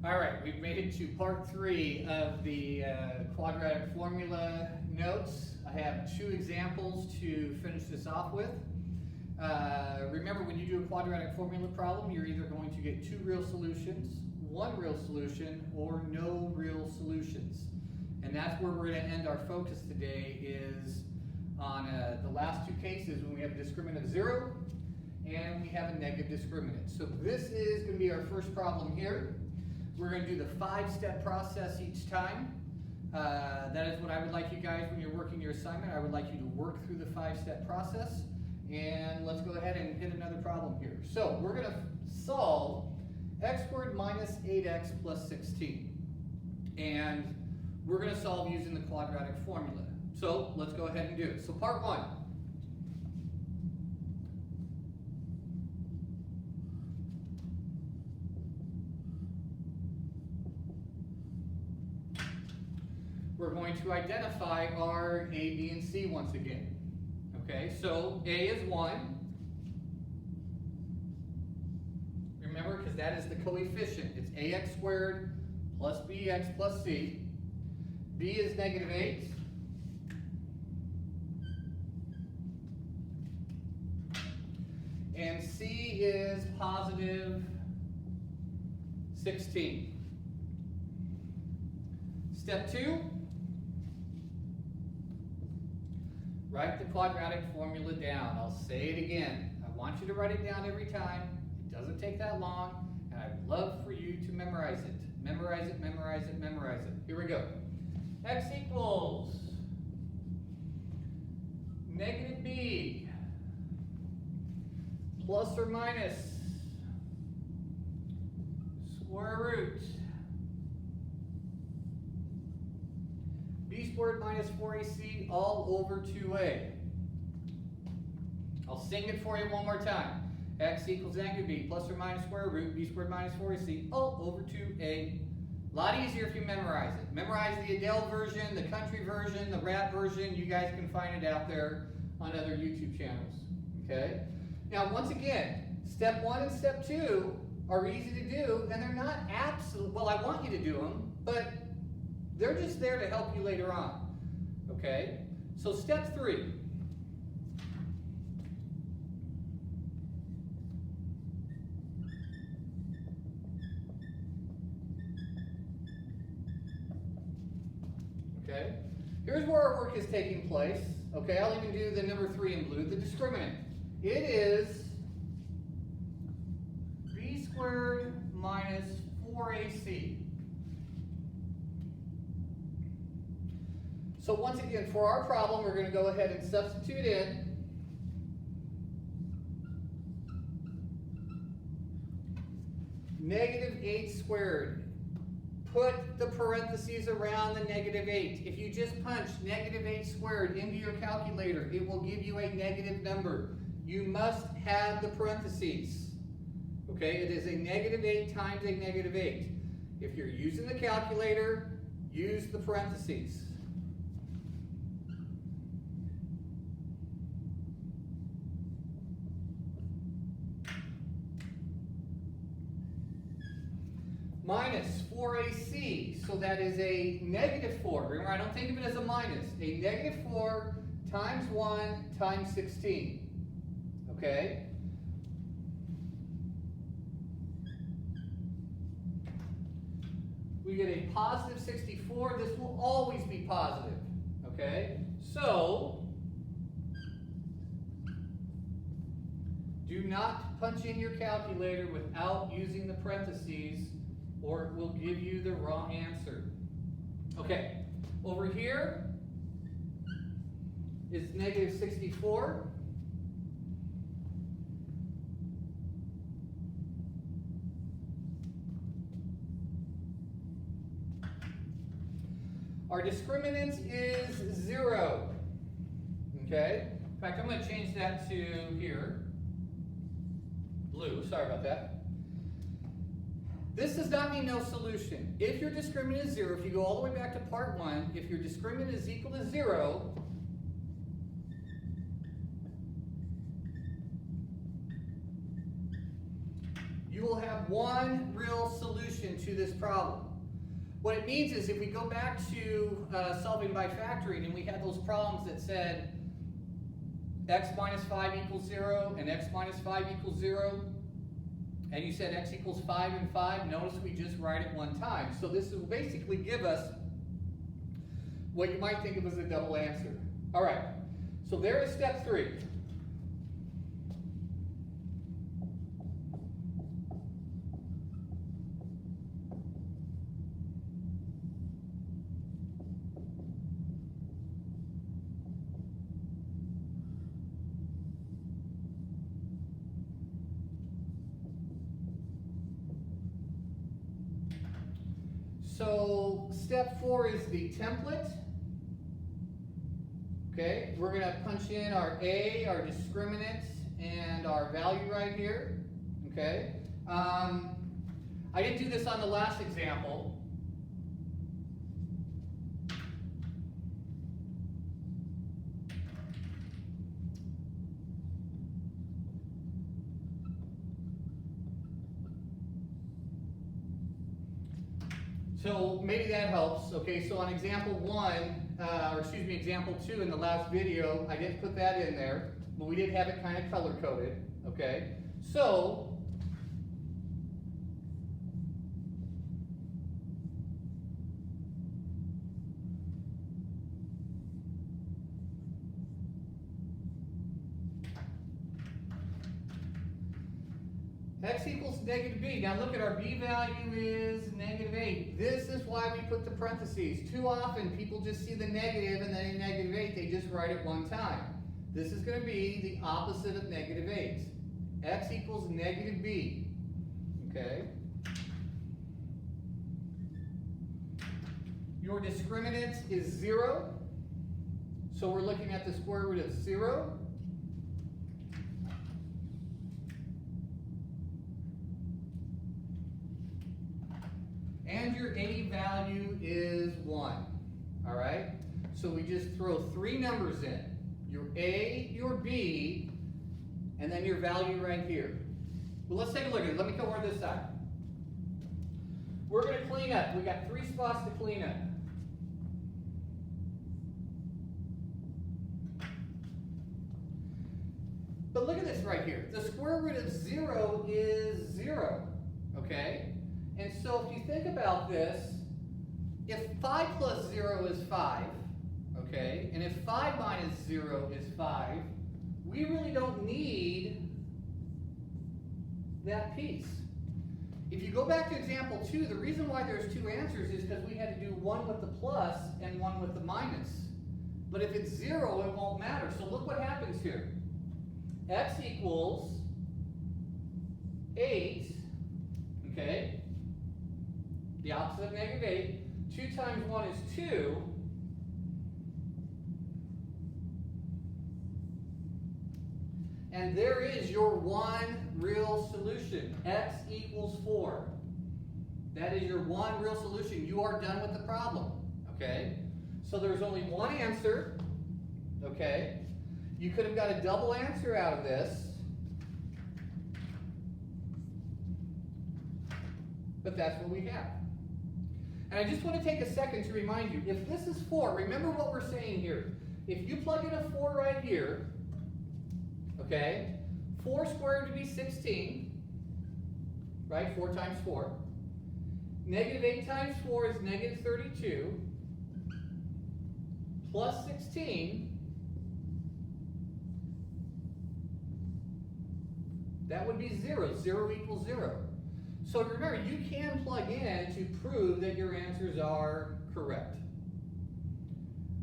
All right, we've made it to part 3 of the quadratic formula notes. I have 2 examples to finish this off with. Remember, when you do a quadratic formula problem, you're either going to get 2 real solutions, 1 real solution, or no real solutions. And that's where we're going to end our focus today, is on the last 2 cases when we have a discriminant of 0 and we have a negative discriminant. So this is going to be our first problem here. We're going to do the 5-step process each time. That is what I would like you guys, when you're working your assignment, I would like you to work through the 5-step process. And let's go ahead and hit another problem here. So we're going to solve x squared minus 8x plus 16. And we're going to solve using the quadratic formula. So let's go ahead and do it. So part 1. We're going to identify our A, B, and C once again. Okay, so A is 1. Remember, because that is the coefficient. It's ax squared plus bx plus c. B is negative 8. And C is positive 16. Step 2. Write the quadratic formula down. I'll say it again. I want you to write it down every time. It doesn't take that long, and I'd love for you to memorize it. Memorize it, memorize it, memorize it. Here we go. X equals negative b plus or minus square root b squared minus 4ac all over 2a. I'll sing it for you one more time. X equals negative b plus or minus square root b squared minus 4ac all over 2a. A lot easier if you memorize it. Memorize the Adele version, the country version, the rap version. You guys can find it out there on other YouTube channels. Okay? Now, once again, step 1 and step 2 are easy to do, and they're not absolute. Well, I want you to do them, but they're just there to help you later on. Okay? So step 3. Okay? Here's where our work is taking place. Okay, I'll even do the number 3 in blue, the discriminant. It is b squared minus 4ac. So once again, for our problem, we're going to go ahead and substitute in negative 8 squared. Put the parentheses around the negative 8. If you just punch negative 8 squared into your calculator, it will give you a negative number. You must have the parentheses. Okay, it is a negative 8 times a negative 8. If you're using the calculator, use the parentheses. Minus 4ac, so that is a negative 4. Remember, I don't think of it as a minus. A negative 4 times 1 times 16. Okay? We get a positive 64. This will always be positive. Okay? So, do not punch in your calculator without using the parentheses, or it will give you the wrong answer. Okay, over here is negative 64. Our discriminant is 0. Okay, in fact, I'm going to change that to here. Blue, sorry about that. This does not mean no solution. If your discriminant is 0, if you go all the way back to part 1, if your discriminant is equal to 0, you will have one real solution. solution to this problem. What it means is if we go back to solving by factoring and we had those problems that said x minus 5 equals 0 and x minus 5 equals 0, and you said x equals 5 and 5, notice we just write it one time. So this will basically give us what you might think of as a double answer. All right, so there is step 3. So step 4 is the template. Okay, we're going to punch in our A, our discriminant, and our value right here. Okay, I didn't do this on the last example. So maybe that helps. Okay, so on example 1, example 2 in the last video, I didn't put that in there, but we did have it kind of color coded. Okay, so x equals negative b. Now look at our b value is negative 8. This is why we put the parentheses. Too often people just see the negative and then in negative 8 they just write it one time. This is going to be the opposite of negative 8. X equals negative b. Okay. Your discriminant is 0. So we're looking at the square root of 0. And your A value is 1, all right? So we just throw 3 numbers in, your A, your B, and then your value right here. Well, let's take a look at it. Let me come over this side. We're going to clean up. We got 3 spots to clean up. But look at this right here. The square root of 0 is 0, okay? And so if you think about this, if 5 plus 0 is 5, okay, and if 5 minus 0 is 5, we really don't need that piece. If you go back to example 2, the reason why there's 2 answers is because we had to do one with the plus and one with the minus. But if it's 0, it won't matter. So look what happens here. X equals 8, okay? The opposite of negative 8. 2 times 1 is 2. And there is your one real solution. X equals 4. That is your one real solution. You are done with the problem. Okay? So there's only one answer. Okay? You could have got a double answer out of this. But that's what we have. And I just want to take a second to remind you, if this is 4, remember what we're saying here. If you plug in a 4 right here, okay, 4 squared would be 16, right? 4 times 4. Negative 8 times 4 is negative 32, plus 16, that would be 0. 0 equals 0. So remember, you can plug in to prove that your answers are correct.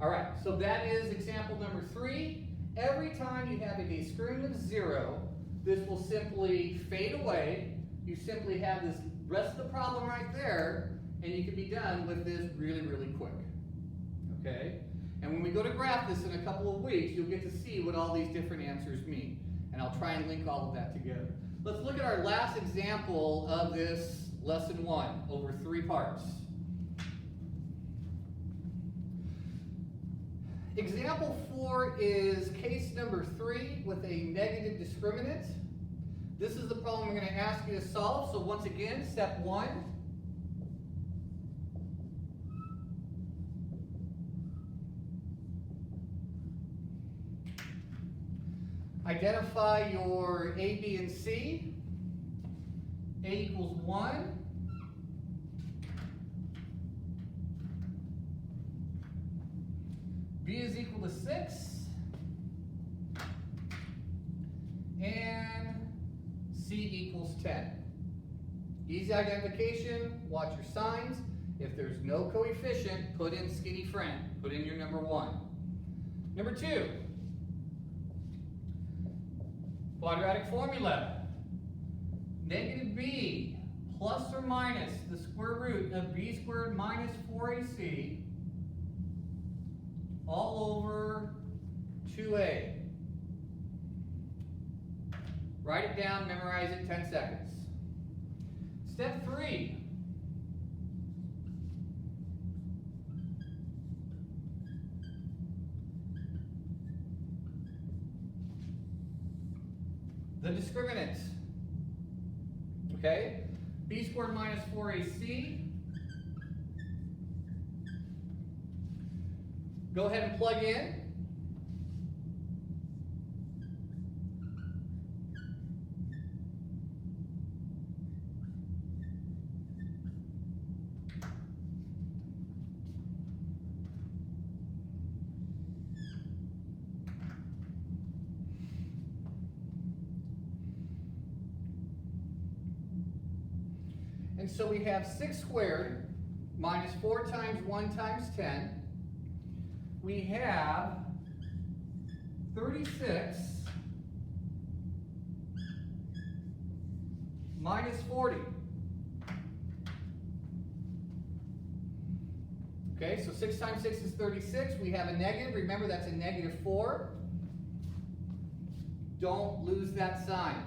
All right, so that is example number 3. Every time you have a discriminant of 0, this will simply fade away. You simply have this rest of the problem right there, and you can be done with this really, really quick. Okay? And when we go to graph this in a couple of weeks, you'll get to see what all these different answers mean. And I'll try and link all of that together. Let's look at our last example of this lesson 1 over 3 parts. Example 4 is case number 3 with a negative discriminant. This is the problem I'm going to ask you to solve. So once again, step 1, Identify your A, B, and C. A equals 1. B is equal to 6. And C equals 10. Easy identification, watch your signs. If there's no coefficient, put in skinny friend. Put in your number 1. Number 2. Quadratic formula. Negative b plus or minus the square root of b squared minus 4ac all over 2a. Write it down, memorize it, 10 seconds. Step 3. The discriminant. Okay? B squared minus 4ac. Go ahead and plug in. And so we have 6 squared minus 4 times 1 times 10. We have 36 minus 40. Okay, so 6 times 6 is 36. We have a negative. Remember, that's a negative 4. Don't lose that sign.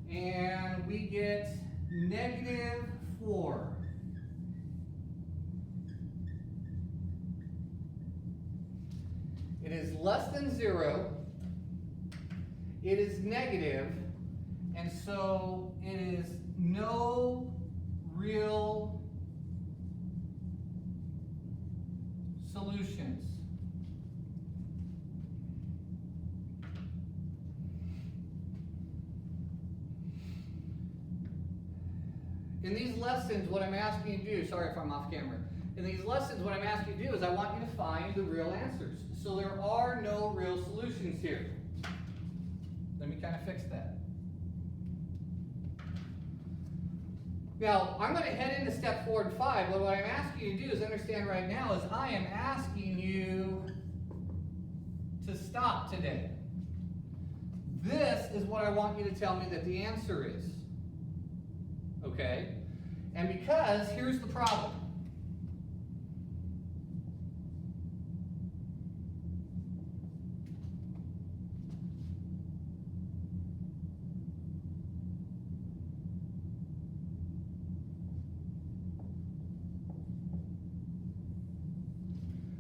And we get negative 4. It is less than 0. It is negative, and so it is no real solutions. In these lessons, what I'm asking you to do, sorry if I'm off camera. In these lessons, what I'm asking you to do is I want you to find the real answers. So there are no real solutions here. Let me kind of fix that. Now, I'm going to head into step 4 and 5, but what I'm asking you to do is understand right now is I am asking you to stop today. This is what I want you to tell me that the answer is. Okay? And because, here's the problem.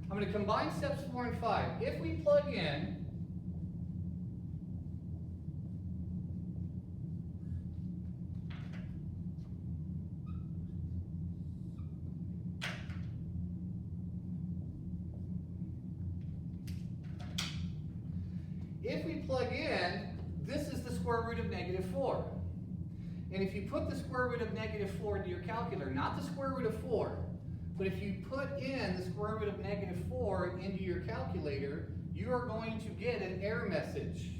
I'm going to combine steps 4 and 5. If we plug in this is the square root of negative 4. And if you put the square root of negative 4 into your calculator, not the square root of 4, but if you put in the square root of negative 4 into your calculator, you are going to get an error message.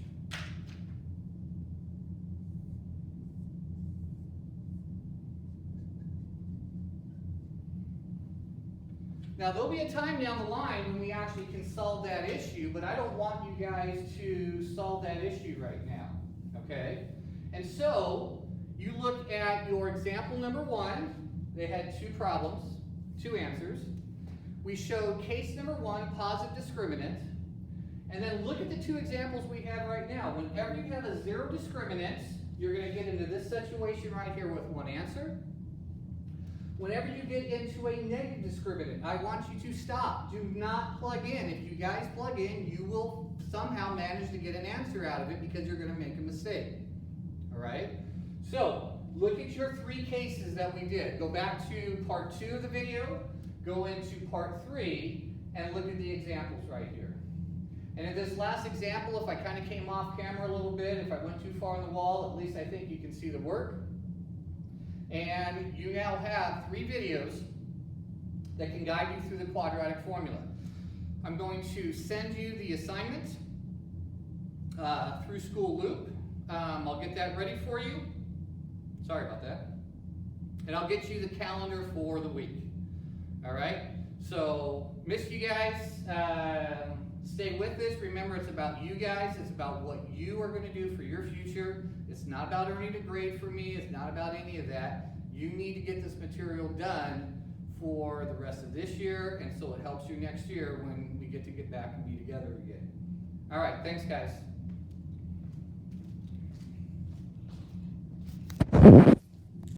Now, there'll be a time down the line when we actually can solve that issue, but I don't want you guys to solve that issue right now, okay? And so, you look at your example number 1. They had 2 problems, 2 answers. We showed case number 1, positive discriminant. And then look at the 2 examples we have right now. Whenever you have a 0 discriminant, you're going to get into this situation right here with 1 answer. Whenever you get into a negative discriminant, I want you to stop. Do not plug in. If you guys plug in, you will somehow manage to get an answer out of it because you're going to make a mistake. All right? So, look at your 3 cases that we did. Go back to part 2 of the video, go into part 3, and look at the examples right here. And in this last example, if I kind of came off camera a little bit, if I went too far on the wall, at least I think you can see the work. And you now have 3 videos that can guide you through the quadratic formula. I'm going to send you the assignment through School Loop. I'll get that ready for you. Sorry about that. And I'll get you the calendar for the week. All right? So, miss you guys. Stay with this. Remember, it's about you guys. It's about what you are going to do for your future. It's not about earning a grade for me. It's not about any of that. You need to get this material done for the rest of this year, and so it helps you next year when we get back and be together again. All right, thanks, guys.